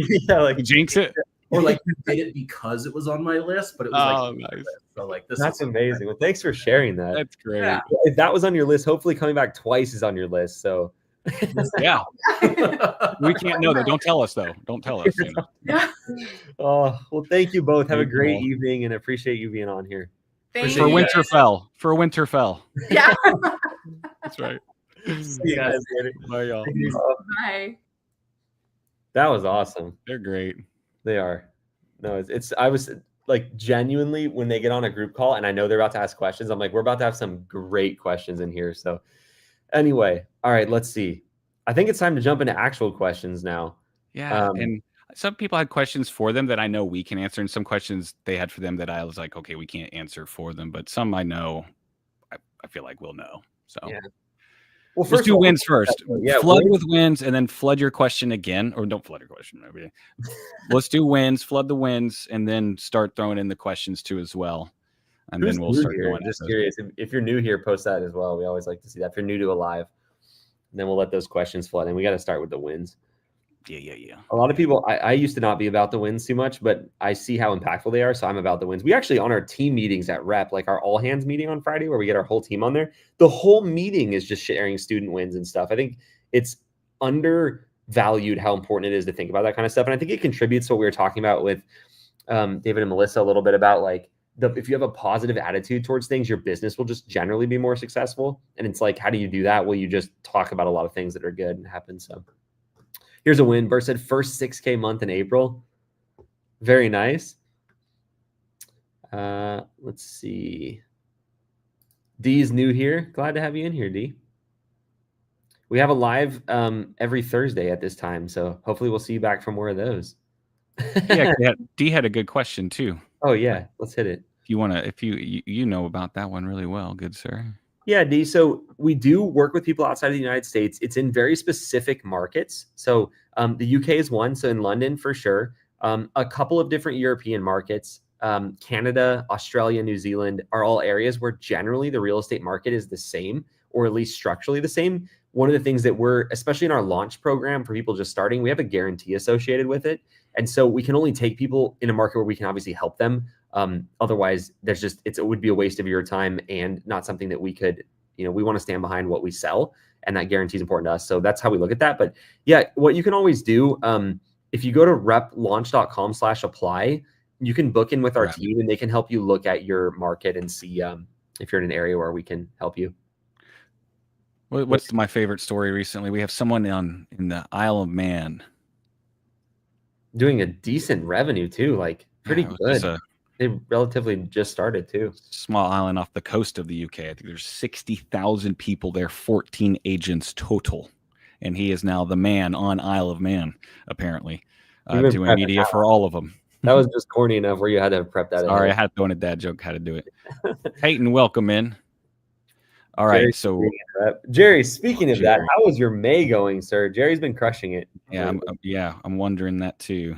jinx it. Or like you did it because it was on my list, but it was nice. So like that's amazing. Well, thanks for sharing that. That's great. Yeah. If that was on your list, hopefully coming back twice is on your list. So yeah. We can't know that. Don't tell us though. Don't tell us. Yeah. Oh, well, thank you both. Have a great evening and appreciate you being on here. For Winterfell. Yeah. That's right. See you guys later. Bye, y'all. Bye. That was awesome. They're great. They are. No, I was like genuinely when they get on a group call and I know they're about to ask questions, I'm like, we're about to have some great questions in here. So anyway, all right, let's see. I think it's time to jump into actual questions now. Yeah. And some people had questions for them that I know we can answer, and some questions they had for them that I was like, okay, we can't answer for them. But some I know, I feel like we'll know. So, yeah. Well, let's do wins first. Yeah, flood with wins, and then flood your question again, or don't flood your question. Maybe. Let's do wins, flood the wins, and then start throwing in the questions too as well. And then we'll start going. Just curious, if you're new here, post that as well. We always like to see that. If you're new to a live, then we'll let those questions flood, and we got to start with the wins. Yeah. A lot of people, I used to not be about the wins too much, but I see how impactful they are. So I'm about the wins. We actually, on our team meetings at REPP, like our all hands meeting on Friday, where we get our whole team on there, the whole meeting is just sharing student wins and stuff. I think it's undervalued how important it is to think about that kind of stuff. And I think it contributes to what we were talking about with David and Melissa a little bit about like, if you have a positive attitude towards things, your business will just generally be more successful. And it's like, how do you do that? Well, you just talk about a lot of things that are good and happen. So here's a win. Burr said first 6K month in April. Very nice. Let's see. D's new here. Glad to have you in here, D. We have a live every Thursday at this time. So hopefully we'll see you back for more of those. Yeah, D had a good question too. Oh yeah, let's hit it. If you want to, if you know about that one really well, good sir. Yeah, D. So we do work with people outside of the United States. It's in very specific markets. So the UK is one. So in London for sure. A couple of different European markets. Canada, Australia, New Zealand are all areas where generally the real estate market is the same, or at least structurally the same. One of the things that we're, especially in our launch program for people just starting, we have a guarantee associated with it. And so we can only take people in a market where we can obviously help them. Otherwise, it would be a waste of your time and not something that we could, we want to stand behind what we sell, and that guarantee is important to us. So that's how we look at that. But yeah, what you can always do, if you go to replaunch.com/apply, you can book in with our team and they can help you look at your market and see if you're in an area where we can help you. What's my favorite story recently? We have someone in the Isle of Man doing a decent revenue too, like pretty good. They relatively just started too. Small island off the coast of the UK. I think there's 60,000 people there, 14 agents total. And he is now the man on Isle of Man, apparently, doing media for all of them. That was just corny enough where you had to prep that. Sorry, I had to throw in a dad joke how to do it. Peyton, welcome in. All right, so Jerry, speaking of that, how was your May going, sir? Jerry's been crushing it. Yeah, I'm wondering that too.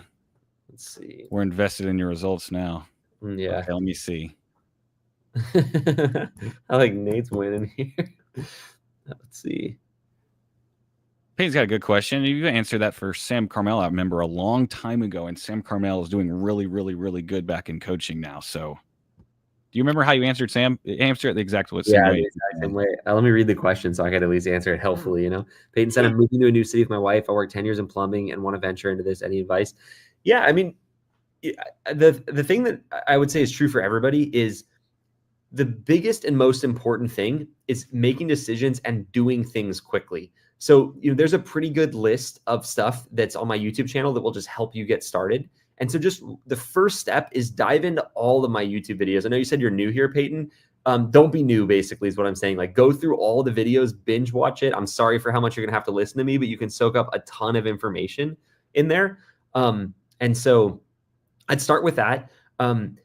Let's see. We're invested in your results now. Yeah. Okay, let me see. I like Nate's winning here. Let's see. Peyton's got a good question. You answered that for Sam Carmel, I remember a long time ago, and Sam Carmel is doing really, really, really good back in coaching now. So do you remember how you answered Sam? Answer it the exact same way. The exact same way. Let me read the question so I could at least answer it helpfully. Peyton said, I'm moving to a new city with my wife. I worked 10 years in plumbing and want to venture into this. Any advice? Yeah, I mean, the thing that I would say is true for everybody is the biggest and most important thing is making decisions and doing things quickly. So, there's a pretty good list of stuff that's on my YouTube channel that will just help you get started. And so just the first step is dive into all of my YouTube videos. I know you said you're new here, Peyton. Don't be new, basically, is what I'm saying. Like, go through all the videos, binge watch it. I'm sorry for how much you're going to have to listen to me, but you can soak up a ton of information in there. And so I'd start with that. And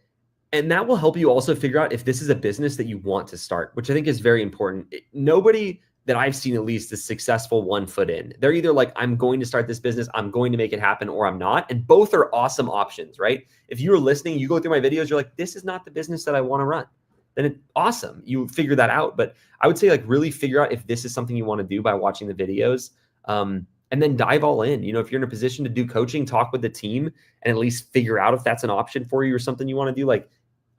that will help you also figure out if this is a business that you want to start, which I think is very important. Nobody that I've seen at least is successful 1 foot in. They're either like, I'm going to start this business, I'm going to make it happen, or I'm not. And both are awesome options, right? If you were listening, you go through my videos, you're like, this is not the business that I want to run. Then it's awesome. You figure that out. But I would say like really figure out if this is something you want to do by watching the videos. And then dive all in. If you're in a position to do coaching, talk with the team and at least figure out if that's an option for you or something you want to do. Like,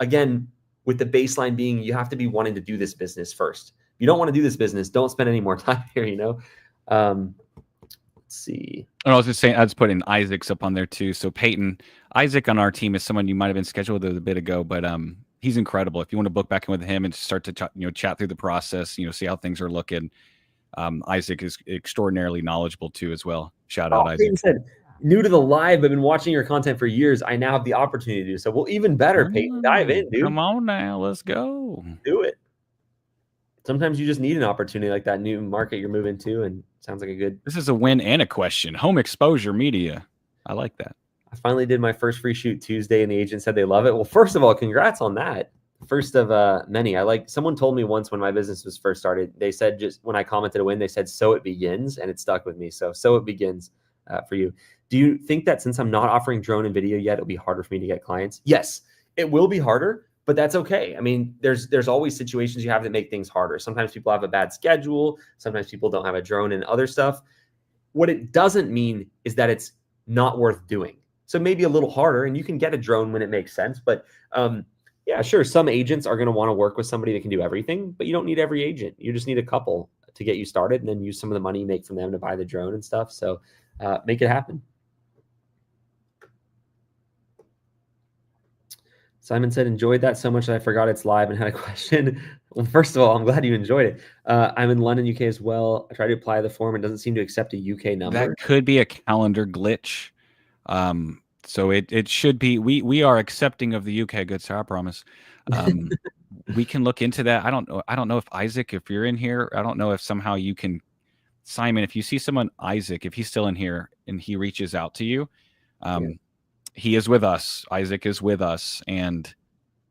again, with the baseline being, you have to be wanting to do this business first. If you don't want to do this business, don't spend any more time here, Let's see. And I was just saying, I just put in Isaac's up on there too. So Peyton, Isaac on our team is someone you might have been scheduled with a bit ago, but he's incredible. If you want to book back in with him and start to chat through the process, see how things are looking. Isaac is extraordinarily knowledgeable too as well. Shout out, Isaac. Peyton said, new to the live, I've been watching your content for years. I now have the opportunity to do so. Well, even better, Peyton, dive in, dude. Come on now, let's go. Do it. Sometimes you just need an opportunity like that new market you're moving to, and sounds like a good. This is a win and a question. Home exposure media. I like that. I finally did my first free shoot Tuesday, and the agent said they love it. Well, first of all, congrats on that. First of many. Someone told me once when my business was first started, they said, just when I commented a win, they said, so it begins, and it stuck with me. So it begins for you. Do you think that since I'm not offering drone and video yet, it'll be harder for me to get clients? Yes, it will be harder, but that's okay. I mean, there's always situations you have that make things harder. Sometimes people have a bad schedule. Sometimes people don't have a drone and other stuff. What it doesn't mean is that it's not worth doing. So maybe a little harder, and you can get a drone when it makes sense. But yeah, sure, some agents are going to want to work with somebody that can do everything, but you don't need every agent. You just need a couple to get you started, and then use some of the money you make from them to buy the drone and stuff. So make it happen. Simon said, enjoyed that so much that I forgot it's live and had a question. Well, first of all, I'm glad you enjoyed it. I'm in London, UK as well. I tried to apply the form and doesn't seem to accept a UK number. That could be a calendar glitch. So it should be, we are accepting of the UK, good sir, I promise. We can look into that. I don't know if Isaac, if you're in here, I don't know if somehow you can, Simon, if you see someone, Isaac, if he's still in here and he reaches out to you, he is with us. Isaac is with us, and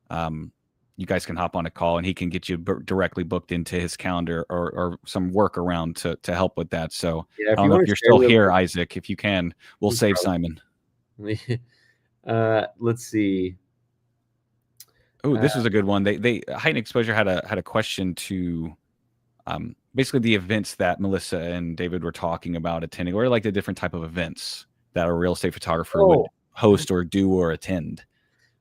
you guys can hop on a call and he can get you directly booked into his calendar or some workaround to help with that. So yeah, I don't know if you're still here, Isaac. If you can, we'll save Simon. Let's see. Oh, this is a good one. They Heightened Exposure had a question to basically the events that Melissa and David were talking about attending, or like the different type of events that a real estate photographer would host or do or attend.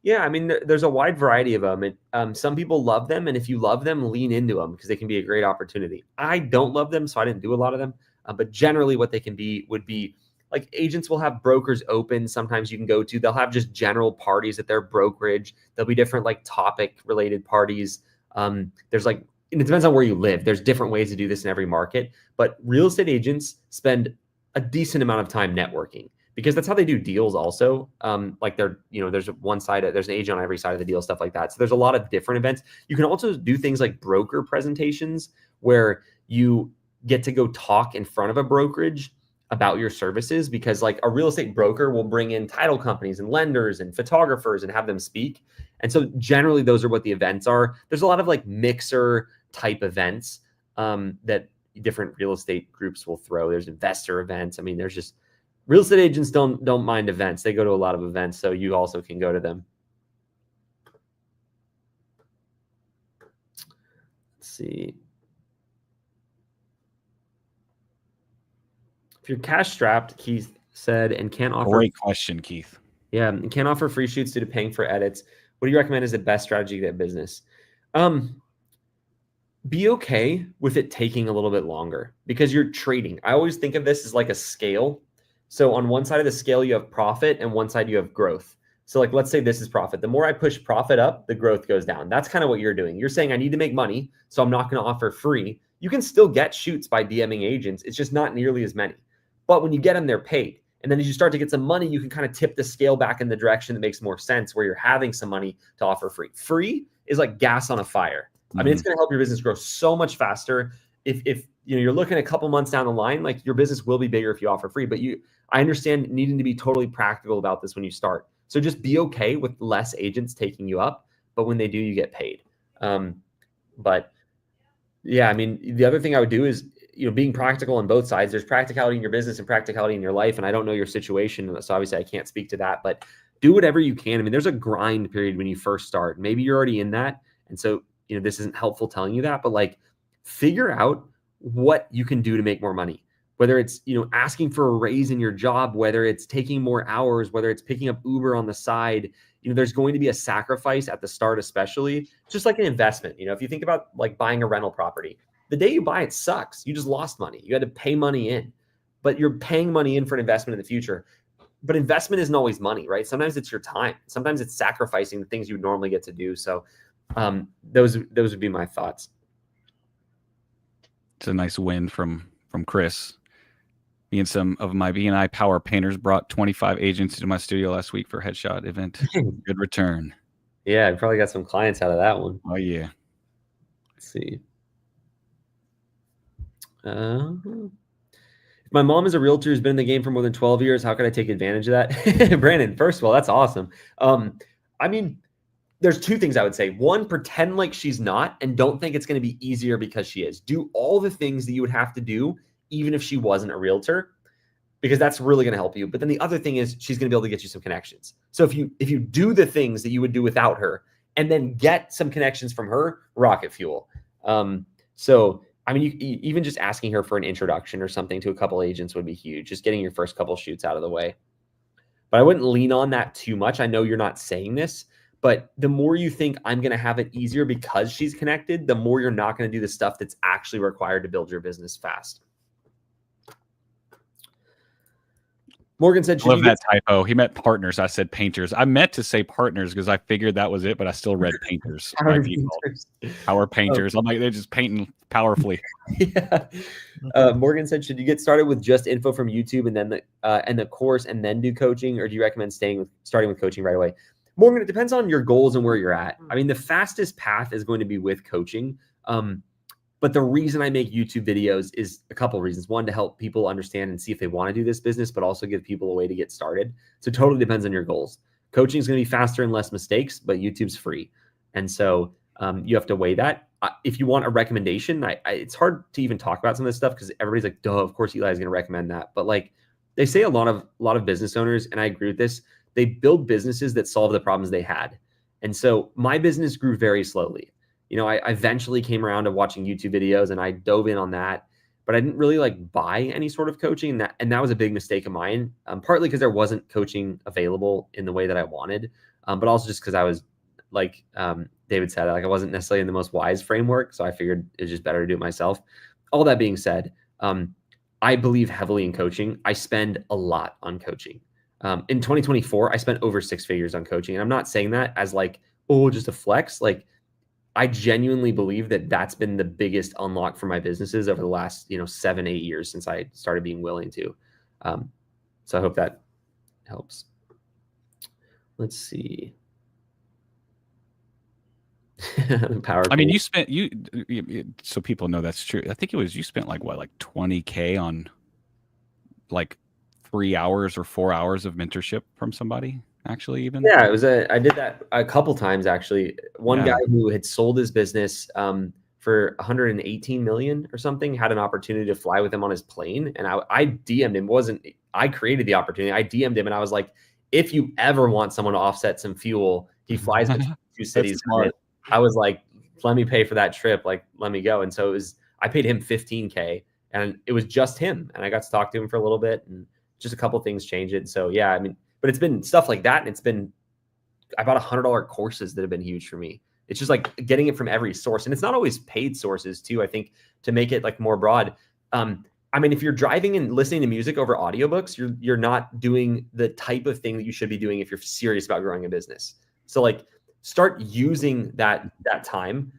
Yeah, I mean, there's a wide variety of them. And some people love them, and if you love them, lean into them because they can be a great opportunity. I don't love them, so I didn't do a lot of them. But generally, what they can be would be like agents will have brokers open. Sometimes you can go to. They'll have just general parties at their brokerage. There'll be different like topic related parties. There's like, and it depends on where you live. There's different ways to do this in every market. But real estate agents spend a decent amount of time networking, because that's how they do deals also. Like there's one side, there's an agent on every side of the deal, stuff like that. So there's a lot of different events. You can also do things like broker presentations where you get to go talk in front of a brokerage about your services, because like a real estate broker will bring in title companies and lenders and photographers and have them speak. And so generally those are what the events are. There's a lot of like mixer type events that different real estate groups will throw. There's investor events. I mean, there's just, real estate agents don't mind events. They go to a lot of events, so you also can go to them. Let's see. If you're cash strapped, Keith said, and can't offer. Great question, Keith. Yeah, and can't offer free shoots due to paying for edits. What do you recommend is the best strategy to get business? Be okay with it taking a little bit longer, because you're trading. I always think of this as like a scale. So on one side of the scale, you have profit, and one side you have growth. So like, let's say this is profit. The more I push profit up, the growth goes down. That's kind of what you're doing. You're saying I need to make money, so I'm not going to offer free. You can still get shoots by DMing agents. It's just not nearly as many. But when you get them, they're paid. And then as you start to get some money, you can kind of tip the scale back in the direction that makes more sense, where you're having some money to offer free. Free is like gas on a fire. I mean, it's going to help your business grow so much faster. If you're looking a couple months down the line, like your business will be bigger if you offer free. But I understand needing to be totally practical about this when you start. So just be okay with less agents taking you up, but when they do, you get paid. But yeah, I mean, the other thing I would do is, being practical on both sides. There's practicality in your business and practicality in your life. And I don't know your situation, so obviously I can't speak to that, but do whatever you can. I mean, there's a grind period when you first start. Maybe you're already in that. And so, this isn't helpful telling you that, but like figure out what you can do to make more money. Whether it's, asking for a raise in your job, whether it's taking more hours, whether it's picking up Uber on the side, there's going to be a sacrifice at the start, especially just like an investment. If you think about like buying a rental property, the day you buy it sucks. You just lost money. You had to pay money in, but you're paying money in for an investment in the future. But investment isn't always money, right? Sometimes it's your time. Sometimes it's sacrificing the things you would normally get to do. So those would be my thoughts. It's a nice win from Chris. Me and some of my B&I power painters brought 25 agents into my studio last week for a headshot event. Good return. Yeah, I probably got some clients out of that one. Oh, yeah. Let's see. If my mom is a realtor who's been in the game for more than 12 years, how can I take advantage of that? Brandon, first of all, that's awesome. I mean, there's two things I would say. One, pretend like she's not, and don't think it's going to be easier because she is. Do all the things that you would have to do even if she wasn't a realtor, because that's really going to help you. But then the other thing is she's going to be able to get you some connections. So if you do the things that you would do without her and then get some connections from her, rocket fuel. So I mean, even just asking her for an introduction or something to a couple agents would be huge. Just getting your first couple shoots out of the way. But I wouldn't lean on that too much. I know you're not saying this, but the more you think I'm going to have it easier because she's connected, the more you're not going to do the stuff that's actually required to build your business fast. Morgan said, I love that typo. He meant partners. I said painters. I meant to say partners because I figured that was it, but I still read painters by default. Power painters. I'm like, they're just painting powerfully. Yeah. Morgan said, should you get started with just info from YouTube and then the course and then do coaching, or do you recommend starting with coaching right away? Morgan, it depends on your goals and where you're at. I mean, the fastest path is going to be with coaching. But the reason I make YouTube videos is a couple of reasons. One, to help people understand and see if they want to do this business, but also give people a way to get started. So it totally depends on your goals. Coaching is going to be faster and less mistakes, but YouTube's free. And so you have to weigh that. If you want a recommendation, it's hard to even talk about some of this stuff because everybody's like, duh, of course Eli is going to recommend that. But like they say, a lot of business owners, and I agree with this, they build businesses that solve the problems they had. And so my business grew very slowly. You know, I eventually came around to watching YouTube videos and I dove in on that, but I didn't really like buy any sort of coaching. And that was a big mistake of mine, partly because there wasn't coaching available in the way that I wanted, but also just because I was like David said, like I wasn't necessarily in the most wise framework. So I figured it was just better to do it myself. All that being said, I believe heavily in coaching. I spend a lot on coaching. In 2024, I spent over 6 figures on coaching. And I'm not saying that as like, oh, just a flex. Like, I genuinely believe that that's been the biggest unlock for my businesses over the last, 7-8 years since I started being willing to. So I hope that helps. Let's see. Power. I mean, you spent so people know that's true. I think you spent like $20K on like 3 hours or 4 hours of mentorship from somebody. Actually, even it was I did that a couple times actually. One guy who had sold his business for 118 million or something had an opportunity to fly with him on his plane, and I DM'd him. I created the opportunity. I DM'd him and I was like, if you ever want someone to offset some fuel, he flies between 2 cities. I was like, let me pay for that trip. Like, let me go. And so I paid him 15K and it was just him. And I got to talk to him for a little bit and just a couple of things changed it. So yeah, I mean, but it's been stuff like that. And I bought $100 courses that have been huge for me. It's just like getting it from every source. And it's not always paid sources too, I think, to make it like more broad. I mean, if you're driving and listening to music over audiobooks, you're not doing the type of thing that you should be doing if you're serious about growing a business. So like start using that time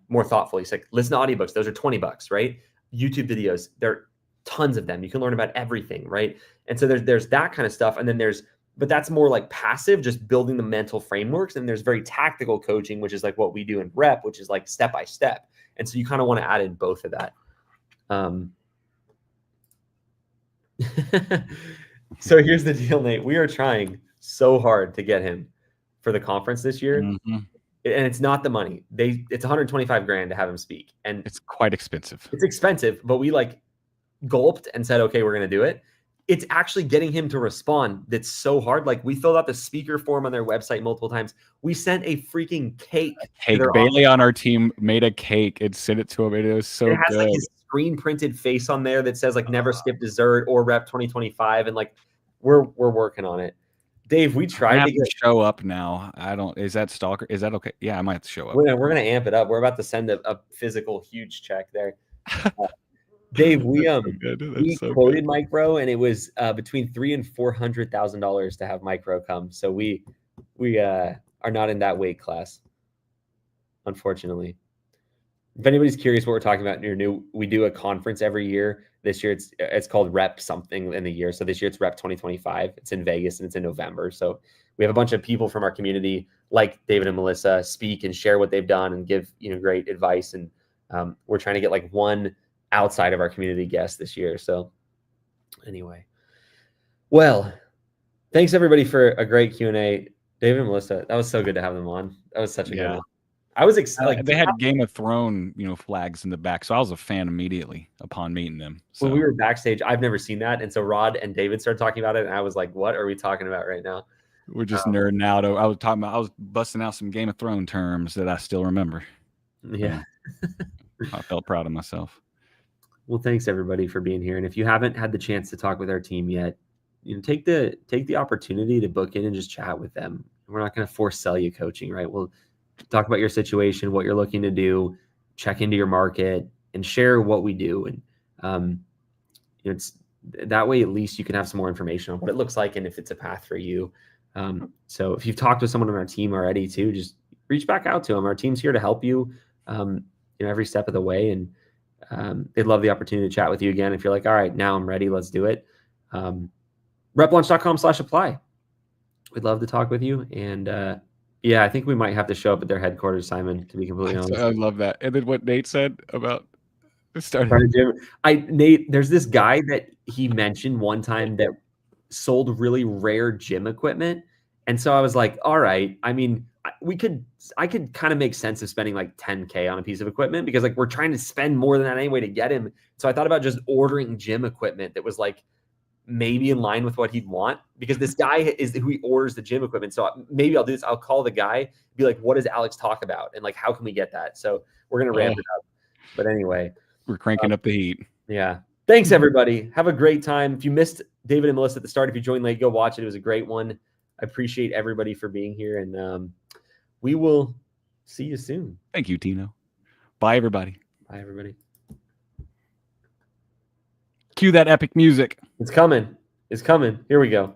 more thoughtfully. It's like listen to audiobooks. Those are $20, right? YouTube videos, there are tons of them. You can learn about everything, right? And so there's that kind of stuff. And then but that's more like passive, just building the mental frameworks. And there's very tactical coaching, which is like what we do in REPP, which is like step by step. And so you kind of want to add in both of that. So here's the deal, Nate. We are trying so hard to get him for the conference this year. Mm-hmm. And it's not the money. It's $125,000 to have him speak. And it's quite expensive. It's expensive, but we like gulped and said, okay, we're going to do it. It's actually getting him to respond that's so hard. Like we filled out the speaker form on their website multiple times. We sent a freaking cake. Bailey on our team made a cake and sent it to him. It was so good. It has like his screen printed face on there that says like never skip dessert or REPP 2025. And like we're working on it. Dave, we tried to show up now. Is that stalker? Is that okay? Yeah, I might have to show up. We're going to amp it up. We're about to send a physical huge check there. Dave, we quoted Micro, and it was between $300,000 and $400,000 to have Micro come. So we are not in that weight class, unfortunately. If anybody's curious what we're talking about, you're new. We do a conference every year. This year it's called REPP something in the year. So this year it's REPP 2025. It's in Vegas and it's in November. So we have a bunch of people from our community, like David and Melissa, speak and share what they've done and give great advice. And we're trying to get like one outside of our community guest this year. So anyway, well, thanks everybody for a great Q&A. David and Melissa, that was so good to have them on. That was such a good one. I was excited. They had Game of Thrones, flags in the back. So I was a fan immediately upon meeting them. So when we were backstage, I've never seen that. And so Rod and David started talking about it. And I was like, what are we talking about right now? We're just nerding out. I was busting out some Game of Thrones terms that I still remember. Yeah. I felt proud of myself. Well, thanks everybody for being here. And if you haven't had the chance to talk with our team yet, take the opportunity to book in and just chat with them. We're not going to force sell you coaching, right? We'll talk about your situation, what you're looking to do, check into your market, and share what we do. And it's that way, at least you can have some more information on what it looks like and if it's a path for you. So if you've talked with someone on our team already too, just reach back out to them. Our team's here to help you, every step of the way. And they'd love the opportunity to chat with you again. If you're like, all right, now I'm ready, let's do it. replaunch.com/apply. We'd love to talk with you. And yeah, I think we might have to show up at their headquarters, Simon, to be completely honest. I love that. And then what Nate said about starting gym. Nate, there's this guy that he mentioned one time that sold really rare gym equipment. And so I was like, all right, I mean, I could kind of make sense of spending like 10K on a piece of equipment because like we're trying to spend more than that anyway to get him. So I thought about just ordering gym equipment that was like maybe in line with what he'd want, because this guy is who he orders the gym equipment. So maybe I'll do this. I'll call the guy, be like, what does Alex talk about? And like, how can we get that? So we're going to ramp it up. But anyway, we're cranking up the heat. Yeah. Thanks everybody. Have a great time. If you missed David and Melissa at the start, if you joined late, go watch it. It was a great one. I appreciate everybody for being here, and we will see you soon. Thank you, Tino. Bye, everybody. Bye, everybody. Cue that epic music. It's coming. It's coming. Here we go.